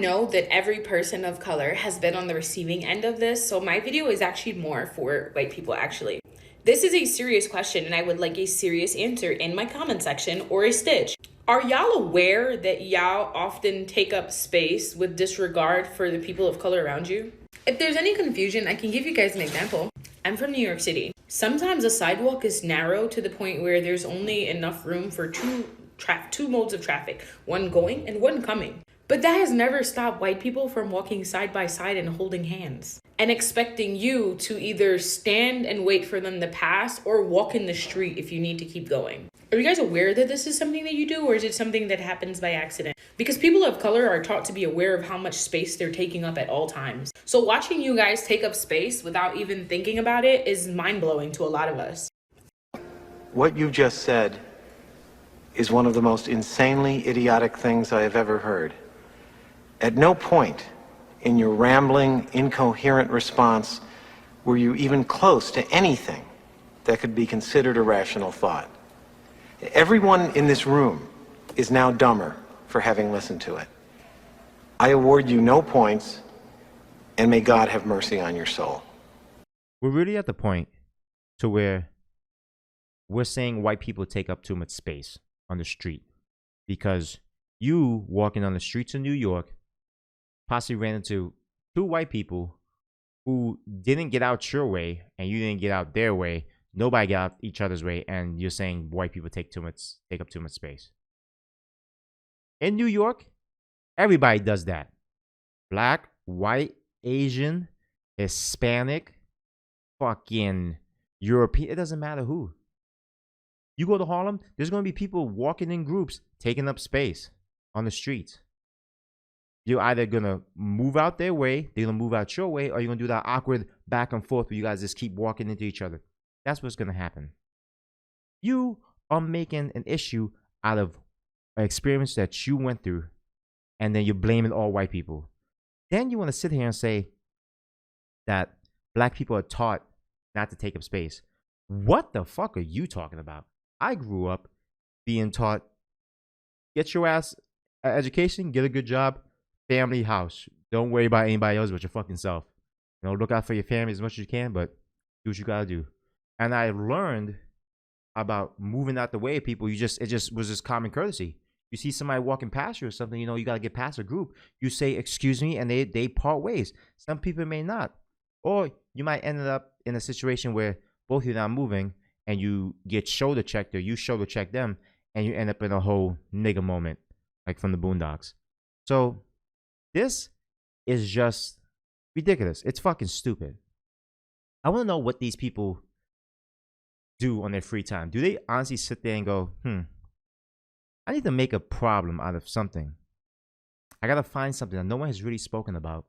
know that every person of color has been on the receiving end of this, so my video is actually more for white people, actually. This is a serious question, and I would like a serious answer in my comment section or a stitch. Are y'all aware that y'all often take up space with disregard for the people of color around you? If there's any confusion, I can give you guys an example. I'm from New York City. Sometimes a sidewalk is narrow to the point where there's only enough room for two modes of traffic, one going and one coming. But that has never stopped white people from walking side by side and holding hands and expecting you to either stand and wait for them to pass or walk in the street if you need to keep going. Are you guys aware that this is something that you do, or is it something that happens by accident? Because people of color are taught to be aware of how much space they're taking up at all times. So watching you guys take up space without even thinking about it is mind-blowing to a lot of us. What you just said is one of the most insanely idiotic things I have ever heard. At no point in your rambling, incoherent response were you even close to anything that could be considered a rational thought. Everyone in this room is now dumber for having listened to it. I award you no points, and may God have mercy on your soul. We're really at the point to where we're saying white people take up too much space on the street because you walking on the streets of New York possibly ran into two white people who didn't get out your way and you didn't get out their way. Nobody got out each other's way, and you're saying white people take up too much space. In New York, everybody does that. Black, white, Asian, Hispanic, fucking European. It doesn't matter who. You go to Harlem, there's going to be people walking in groups, taking up space on the streets. You're either going to move out their way, they're going to move out your way, or you're going to do that awkward back and forth where you guys just keep walking into each other. That's what's going to happen. You are making an issue out of an experience that you went through, and then you're blaming all white people. Then you want to sit here and say that black people are taught not to take up space. What the fuck are you talking about? I grew up being taught, get your ass an education, get a good job, family, house. Don't worry about anybody else but your fucking self. You know, look out for your family as much as you can, but do what you gotta do. And I learned about moving out the way of people. It just was this common courtesy. You see somebody walking past you or something, you know, you got to get past a group. You say, excuse me, and they part ways. Some people may not. Or you might end up in a situation where both of you are not moving and you get shoulder checked, or you shoulder check them, and you end up in a whole nigga moment, like from the Boondocks. So this is just ridiculous. It's fucking stupid. I want to know what these people do on their free time. Do they honestly sit there and go, I need to make a problem out of something. I got to find something that no one has really spoken about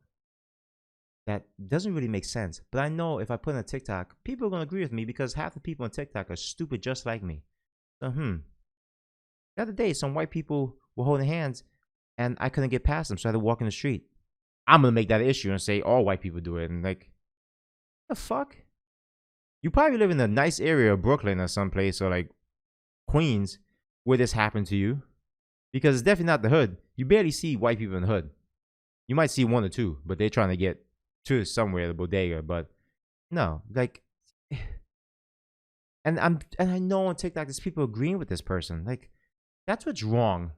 that doesn't really make sense. But I know if I put it on TikTok, people are going to agree with me because half the people on TikTok are stupid just like me. So, the other day, some white people were holding hands and I couldn't get past them, so I had to walk in the street. I'm going to make that issue and say all white people do it. And like, what the fuck? You probably live in a nice area of Brooklyn or someplace, or like Queens, where this happened to you. Because it's definitely not the hood. You barely see white people in the hood. You might see one or two, but they're trying to get to somewhere, the bodega. But no, like, and I know on TikTok there's people agreeing with this person. Like, that's what's wrong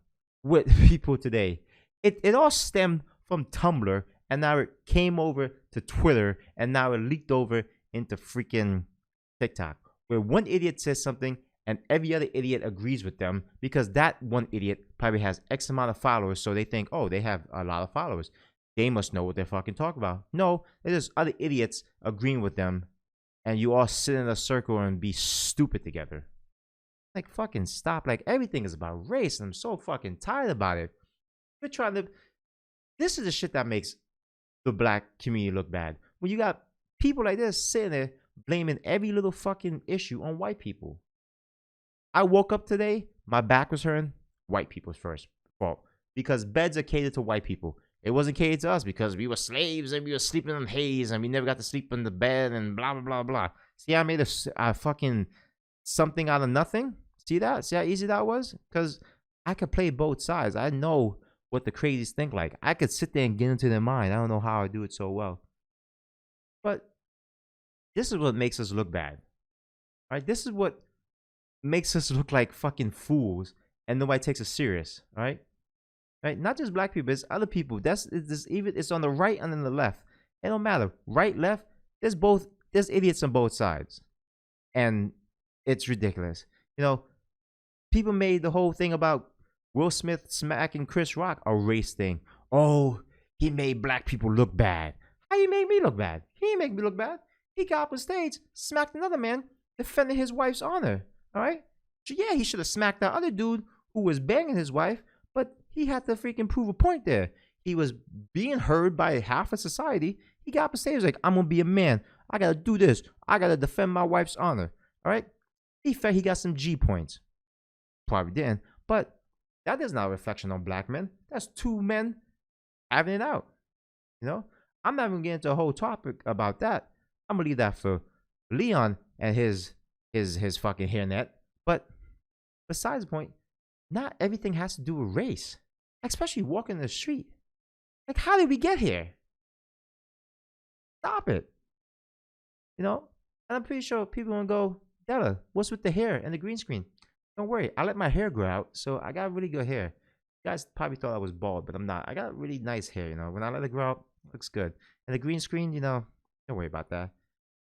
with people today. It all stemmed from Tumblr, and now it came over to Twitter, and now it leaked over into freaking TikTok, where one idiot says something and every other idiot agrees with them because that one idiot probably has X amount of followers, so they think, oh, they have a lot of followers. They must know what they're fucking talking about. No, there's other idiots agreeing with them, and you all sit in a circle and be stupid together. Like, fucking stop. Like, everything is about race, and I'm so fucking tired about it. We're trying to... This is the shit that makes the black community look bad. When you got people like this sitting there blaming every little fucking issue on white people. I woke up today, my back was hurting. White people's first fault. Because beds are catered to white people. It wasn't catered to us because we were slaves and we were sleeping on haze and we never got to sleep in the bed and blah, blah, blah, blah. See, I made a fucking something out of nothing. See that? See how easy that was? Because I could play both sides. I know what the crazies think like. I could sit there and get into their mind. I don't know how I do it so well. But this is what makes us look bad. Right? This is what makes us look like fucking fools and nobody takes us serious. Right? Right? Not just black people, it's other people. It's on the right and on the left. It don't matter. Right, left, there's idiots on both sides. And it's ridiculous. You know, people made the whole thing about Will Smith smacking Chris Rock a race thing. Oh, he made black people look bad. How you made me look bad? He didn't make me look bad. He got up on stage, smacked another man, defending his wife's honor. All right? So yeah, he should have smacked that other dude who was banging his wife, but he had to freaking prove a point there. He was being heard by half of society. He got up on stage like, I'm going to be a man. I got to do this. I got to defend my wife's honor. All right? He felt he got some G points. Probably didn't. But that is not a reflection on black men. That's two men having it out. You know? I'm not even getting into a whole topic about that. I'm going to leave that for Leon and his fucking hairnet. But besides the point, not everything has to do with race. Especially walking the street. Like, how did we get here? Stop it. You know? And I'm pretty sure people are going to go, Della, what's with the hair and the green screen? Don't worry. I let my hair grow out, so I got really good hair. You guys probably thought I was bald, but I'm not. I got really nice hair, you know? When I let it grow out, it looks good. And the green screen, you know, don't worry about that.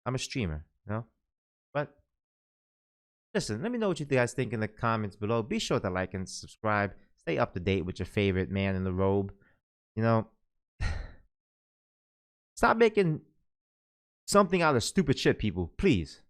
I'm a streamer, you know? But listen, let me know what you guys think in the comments below. Be sure to like and subscribe. Stay up to date with your favorite man in the robe. You know, stop making something out of stupid shit, people. Please.